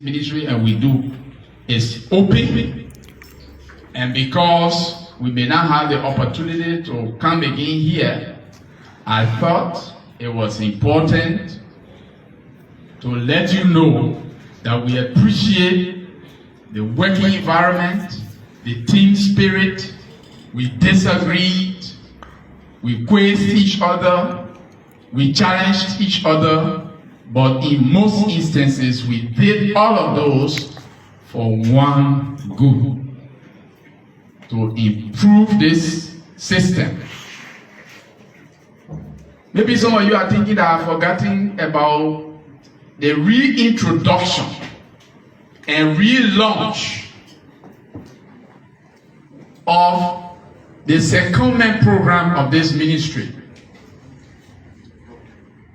ministry and we do is open, and because we may not have the opportunity to come again here, I thought it was important to let you know that we appreciate the working environment, the team spirit. We disagreed, we quizzed each other, we challenged each other, but in most instances, we did all of those for one goal: to improve this system. Maybe some of you are thinking that I've forgotten about the reintroduction and relaunch of the secondment program of this ministry.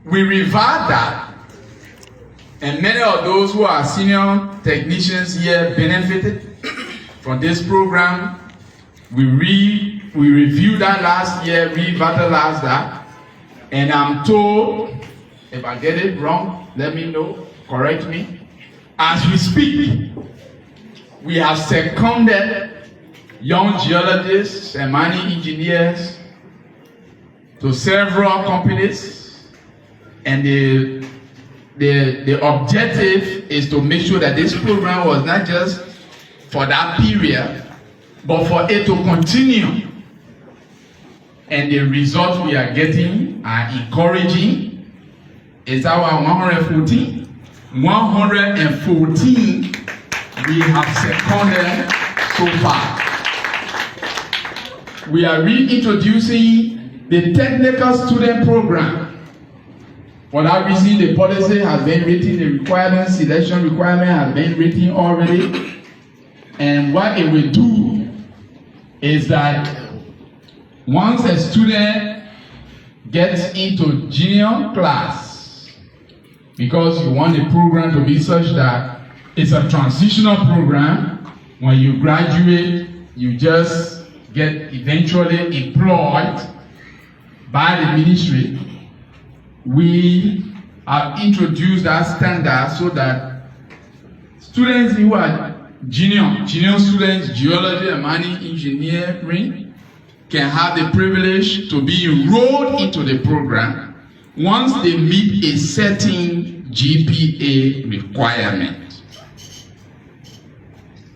We revived that, and many of those who are senior technicians here benefited from this program. We reviewed that last year, revitalized that, and I'm told, if I get it wrong, let me know, correct me. As we speak, we have seconded young geologists and mining engineers to several companies, and the objective is to make sure that this program was not just for that period, but for it to continue. And the results we are getting are encouraging. It's our 114 we have seconded so far. We are reintroducing the technical student program. For that reason, the policy has been written, the requirements, selection requirement has been written already. And what it will do is that once a student gets into junior class, because you want the program to be such that it's a transitional program, when you graduate, you just get eventually employed by the ministry. We have introduced that standard so that students who are junior students, geology and mining engineering, can have the privilege to be enrolled into the program once they meet a certain GPA requirement.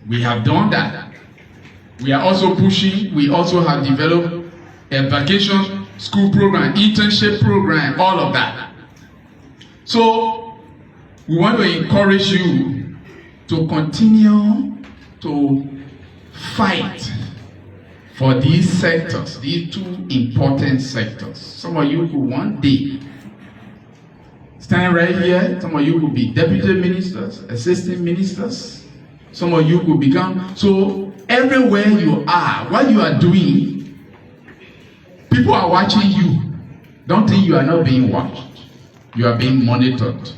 We have done that. We are also pushing, we also have developed a vacation school program, internship program, all of that. So we want to encourage you to continue to fight for these sectors, these two important sectors. Some of you could one day stand right here. Some of you could be deputy ministers, assistant ministers. Some of you could become. So everywhere you are, what you are doing, people are watching you. Don't think you are not being watched. You are being monitored.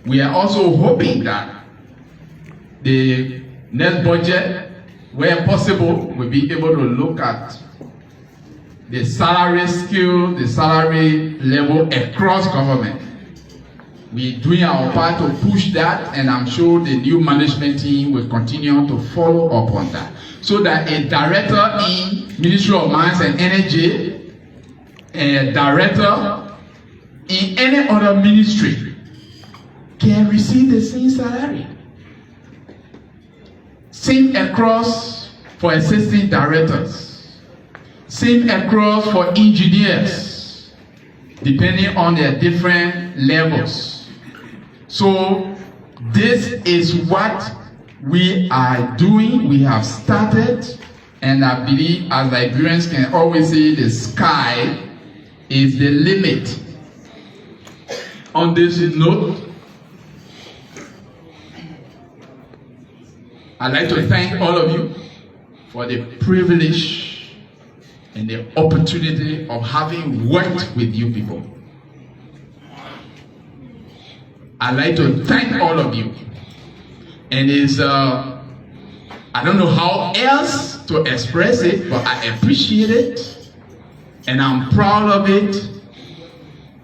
We are also hoping that the next budget, where possible, we'll be able to look at the salary scale, the salary level across government. We're doing our part to push that, and I'm sure the new management team will continue to follow up on that, so that a director in Ministry of Mines and Energy, a director in any other ministry can receive the same salary. Same across for assistant directors. Same across for engineers, depending on their different levels. So this is what we are doing. We have started, and I believe, as Liberians can always say, the sky is the limit. On this note, I'd like to thank all of you for the privilege and the opportunity of having worked with you people. I'd like to thank all of you. And it's, I don't know how else to express it, but I appreciate it. And I'm proud of it.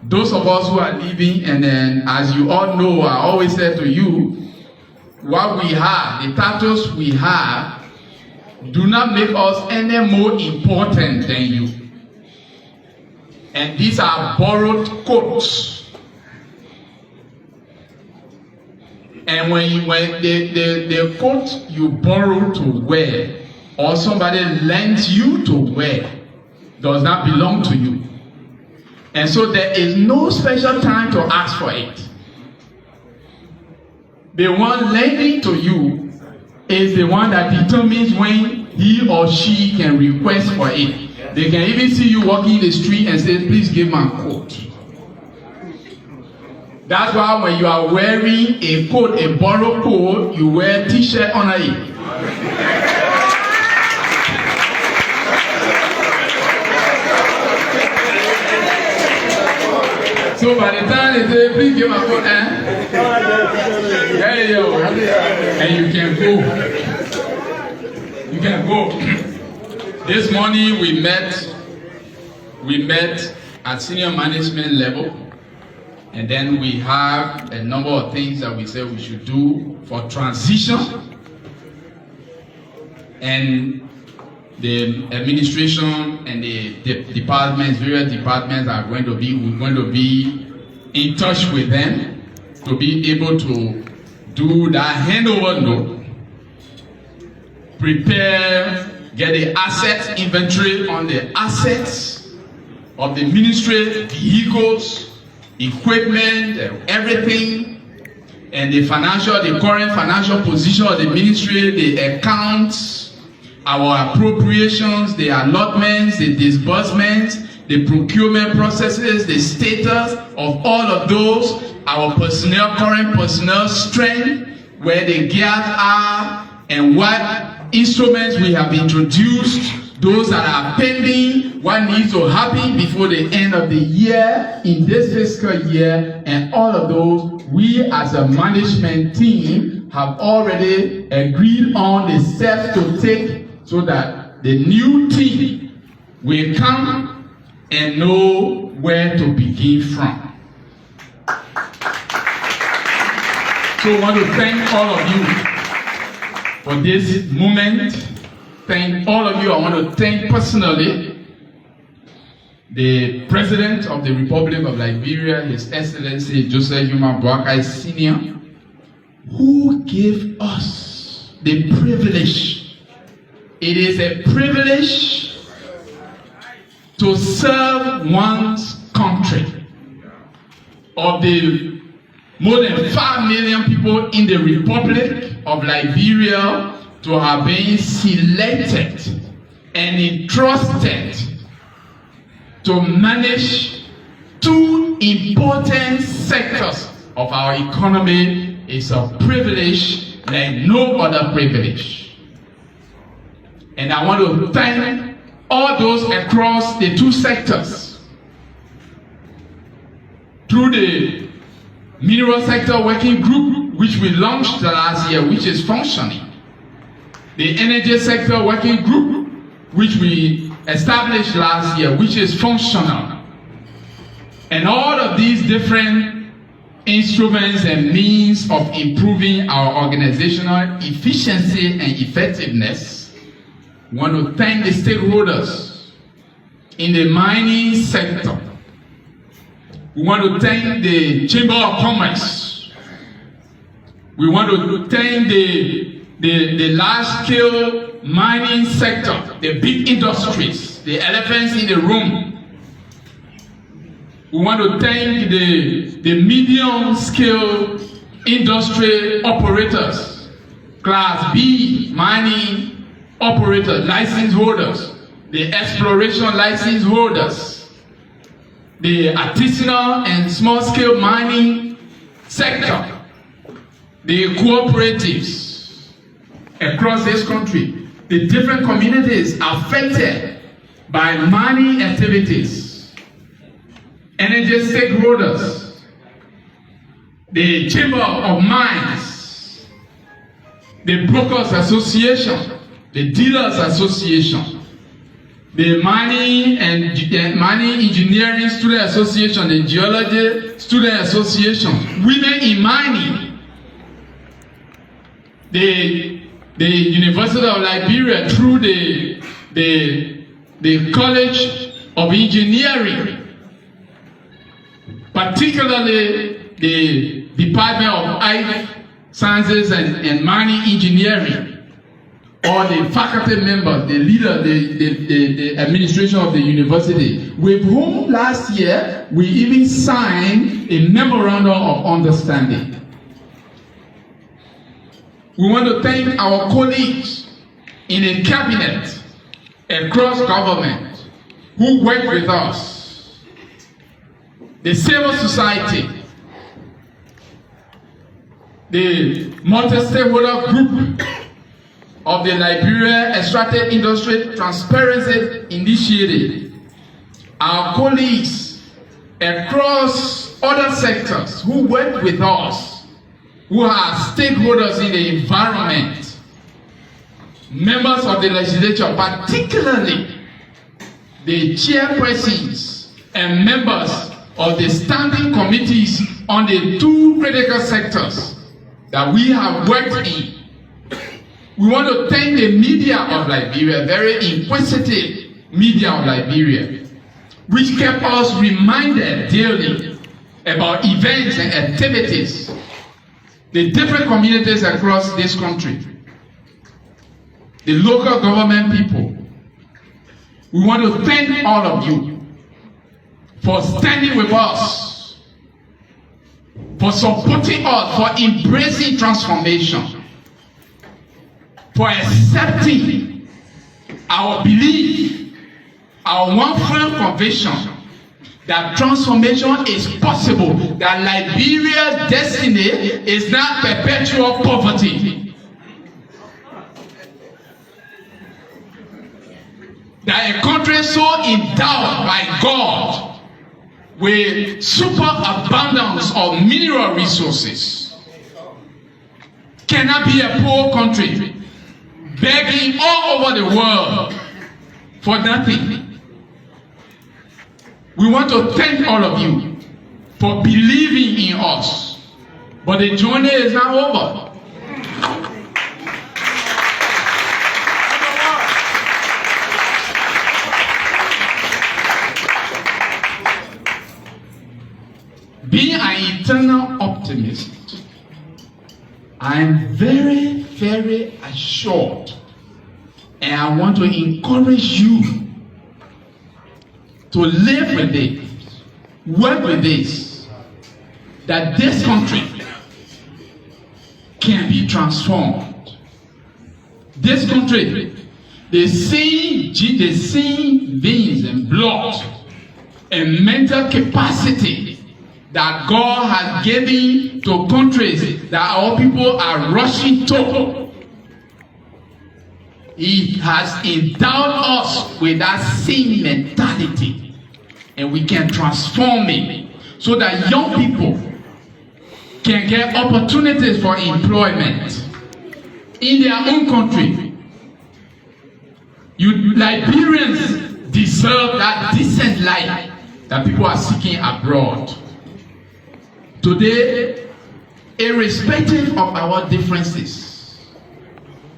Those of us who are leaving, and then as you all know, I always said to you, what we have, the titles we have, do not make us any more important than you. And these are borrowed quotes. And when the quote you borrow to wear, or somebody lends you to wear, does not belong to you. And so there is no special time to ask for it. The one lending to you is the one that determines when he or she can request for it. They can even see you walking the street and say, please give my coat. That's why when you are wearing a coat, a borrowed coat, you wear a t-shirt under it. So by the time they say, please give my coat, there you go. And you can go. You can go. This morning we met at senior management level, and then we have a number of things that we said we should do for transition. And the administration and the departments, various departments are we're going to be in touch with them to be able to do that handover note, prepare, get the asset inventory on the assets of the ministry, vehicles, equipment, everything, and the current financial position of the ministry, the accounts, our appropriations, the allotments, the disbursements, the procurement processes, the status of all of those, our personnel, current personnel strength, where the gaps are, and what instruments we have introduced, those that are pending, what needs to happen before the end of the year, in this fiscal year, and all of those, we as a management team have already agreed on the steps to take so that the new team will come and know where to begin from. So I want to thank all of you for this moment. Thank all of you. I want to thank personally the President of the Republic of Liberia, His Excellency Joseph Wilmot Paye Sr., who gave us the privilege. It is a privilege to serve one's country. Of the more than 5 million people in the Republic of Liberia, to have been selected and entrusted to manage two important sectors of our economy is a privilege like no other privilege. And I want to thank all those across the two sectors. Through the Mineral Sector Working Group, which we launched last year, which is functioning. The Energy Sector Working Group, which we established last year, which is functional. And all of these different instruments and means of improving our organizational efficiency and effectiveness. I want to thank the stakeholders in the mining sector. We want to thank the Chamber of Commerce. We want to thank the large-scale mining sector, the big industries, the elephants in the room. We want to thank the medium-scale industry operators, Class B mining operators, license holders, the exploration license holders, the artisanal and small-scale mining sector, the cooperatives across this country, the different communities affected by mining activities, energy stakeholders, the Chamber of Mines, the Brokers Association, the Dealers Association, the Mining and Mining Engineering Student Association, the Geology Student Association, Women in Mining, the University of Liberia through the College of Engineering, particularly the Department of Earth Sciences and Mining Engineering, or the faculty members, the leader, the administration of the university, with whom last year we even signed a memorandum of understanding. We want to thank our colleagues in the cabinet across government who work with us, the civil society, the multi-stakeholder group of the Liberia Extractive Industry Transparency Initiative, our colleagues across other sectors who work with us, who are stakeholders in the environment, members of the legislature, particularly the chairpersons and members of the standing committees on the two critical sectors that we have worked in. We want to thank the media of Liberia, very inquisitive media of Liberia, which kept us reminded daily about events and activities, the different communities across this country, the local government people. We want to thank all of you for standing with us, for supporting us, for embracing transformation, for accepting our belief, our one firm conviction that transformation is possible, that Liberia's destiny is not perpetual poverty, that a country so endowed by God with superabundance of mineral resources cannot be a poor country begging all over the world for nothing. We want to thank all of you for believing in us, but the journey is not over. Being an eternal optimist, I am very, very assured, and I want to encourage you to live with it, work with this, that this country can be transformed. This country, the same veins and blood and mental capacity that God has given to countries that our people are rushing to. He has endowed us with that same mentality, and we can transform it so that young people can get opportunities for employment in their own country. You Liberians deserve that decent life that people are seeking abroad. Today, irrespective of our differences,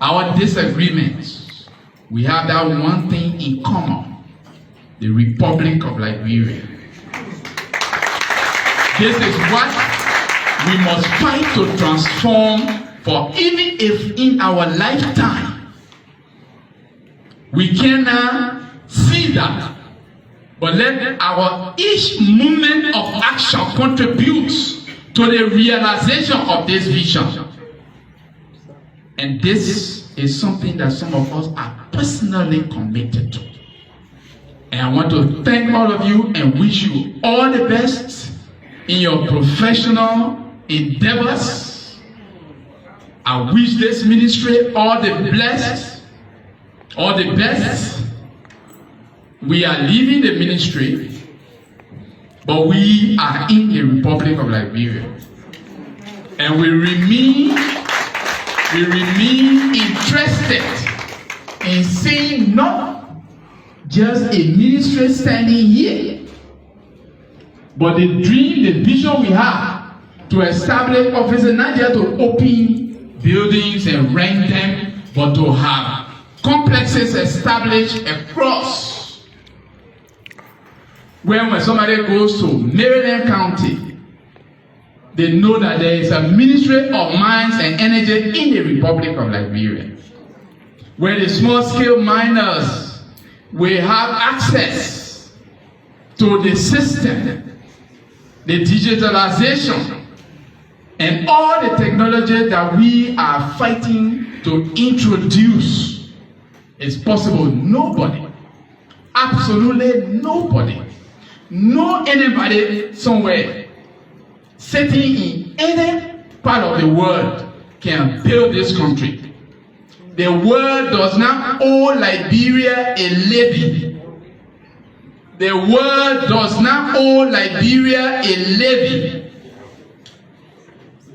our disagreements, we have that one thing in common: the Republic of Liberia. This is what we must fight to transform, for even if in our lifetime we cannot see that, but let our each moment of action contribute to the realization of this vision. And this is something that some of us are personally committed to. And I want to thank all of you and wish you all the best in your professional endeavors. I wish this ministry all the best. We are leaving the ministry, but we are in the Republic of Liberia, and we remain interested in seeing not just a ministry standing here, but the dream, the vision we have to establish offices, not just to open buildings and rent them, but to have complexes established across. When somebody goes to Maryland County, they know that there is a Ministry of Mines and Energy in the Republic of Liberia, where the small-scale miners will have access to the system, the digitalization, and all the technology that we are fighting to introduce is possible. Nobody, absolutely nobody, no anybody somewhere sitting in any part of the world can build this country. The world does not owe Liberia a levy. The world does not owe Liberia a levy.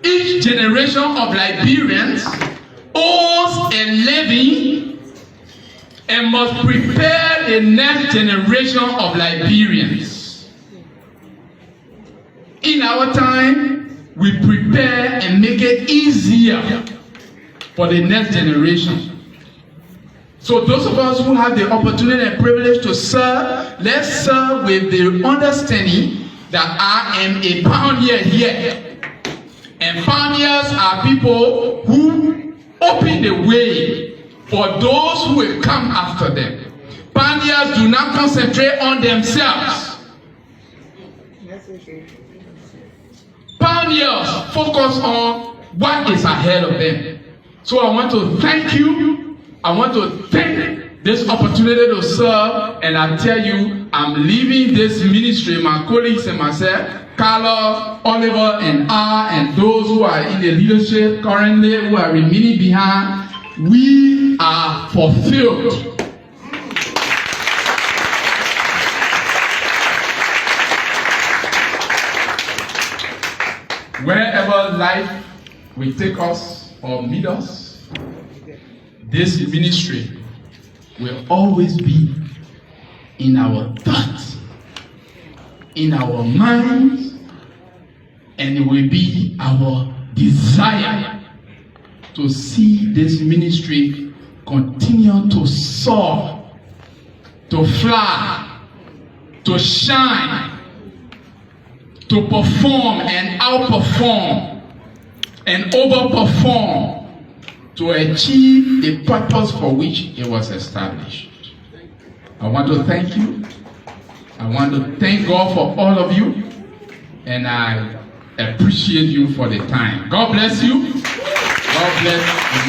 Each generation of Liberians owes a levy and must prepare the next generation of Liberians. In our time, we prepare and make it easier for the next generation. So those of us who have the opportunity and privilege to serve, let's serve with the understanding that I am a pioneer here. And pioneers are people who open the way for those who will come after them. Pioneers do not concentrate on themselves. Pioneers focus on what is ahead of them. So I want to thank you. I want to thank this opportunity to serve. And I tell you, I'm leaving this ministry, my colleagues and myself, Carlos, Oliver, and I, and those who are in the leadership currently, who are remaining behind, we are fulfilled. Wherever life will take us or meet us, this ministry will always be in our thoughts, in our minds, and it will be our desire to see this ministry continue to soar, to fly, to shine, to perform and outperform and overperform, to achieve the purpose for which it was established. I want to thank you. I want to thank God for all of you, and I appreciate you for the time. God bless you. God bless you.